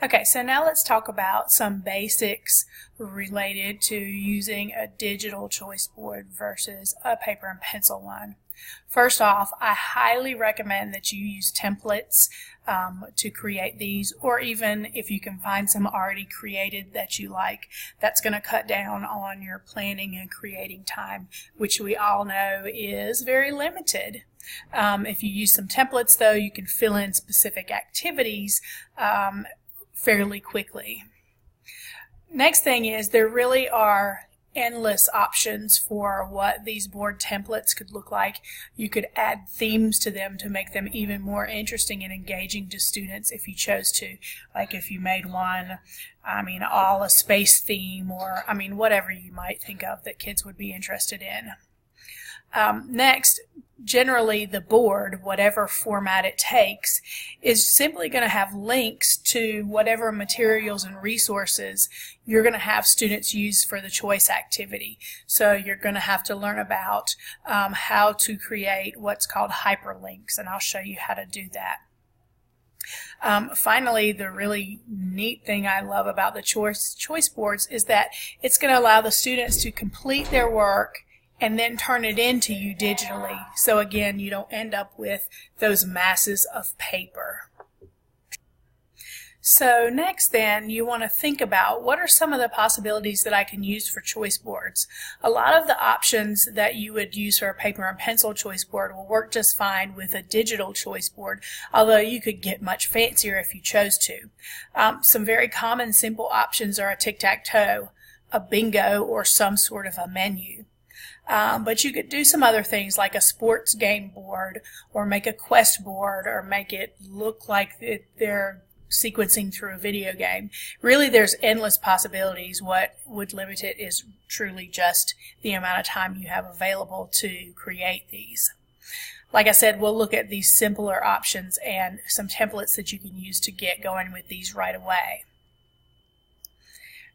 Okay, so now let's talk about some basics related to using a digital choice board versus a paper and pencil one. First off, I highly recommend that you use templates to create these, or even if you can find some already created that you like. That's going to cut down on your planning and creating time, which we all know is very limited. If you use some templates, though, you can fill in specific activities fairly quickly. Next thing is there really are endless options for what these board templates could look like. You could add themes to them to make them even more interesting and engaging to students if you chose to. Like if you made one, all a space theme, or whatever you might think of that kids would be interested in. Next, generally the board, whatever format it takes, is simply going to have links to whatever materials and resources you're going to have students use for the choice activity. So you're going to have to learn about how to create what's called hyperlinks, and I'll show you how to do that. Finally, the really neat thing I love about the choice boards is that it's going to allow the students to complete their work and then turn it into you digitally. So again, you don't end up with those masses of paper. So next then, you want to think about what are some of the possibilities that I can use for choice boards. A lot of the options that you would use for a paper and pencil choice board will work just fine with a digital choice board, although you could get much fancier if you chose to. Some very common simple options are a tic-tac-toe, a bingo, or some sort of a menu. But you could do some other things like a sports game board, or make a quest board, or make it look like they're sequencing through a video game. Really, there's endless possibilities. What would limit it is truly just the amount of time you have available to create these. Like I said, we'll look at these simpler options and some templates that you can use to get going with these right away.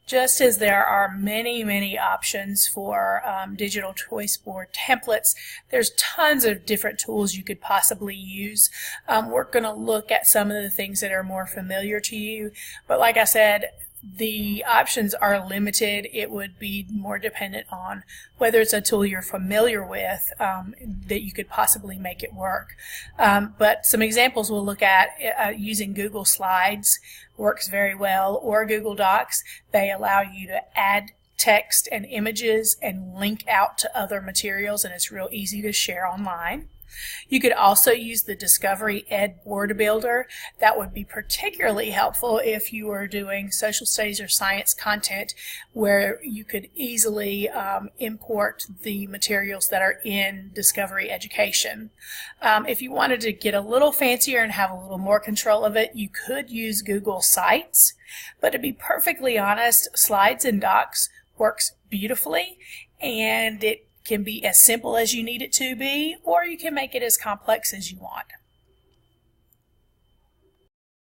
Just as there are many options for digital choice board templates, there's tons of different tools you could possibly use. We're going to look at some of the things that are more familiar to you, but like I said, the options are limited. It would be more dependent on whether it's a tool you're familiar with that you could possibly make it work. But some examples we'll look at using Google Slides works very well, or Google Docs. They allow you to add text and images and link out to other materials, and it's real easy to share online. You could also use the Discovery Ed Board Builder. That would be particularly helpful if you were doing social studies or science content where you could easily import the materials that are in Discovery Education. If you wanted to get a little fancier and have a little more control of it, you could use Google Sites. But to be perfectly honest, Slides and Docs works beautifully, and it can be as simple as you need it to be, or you can make it as complex as you want.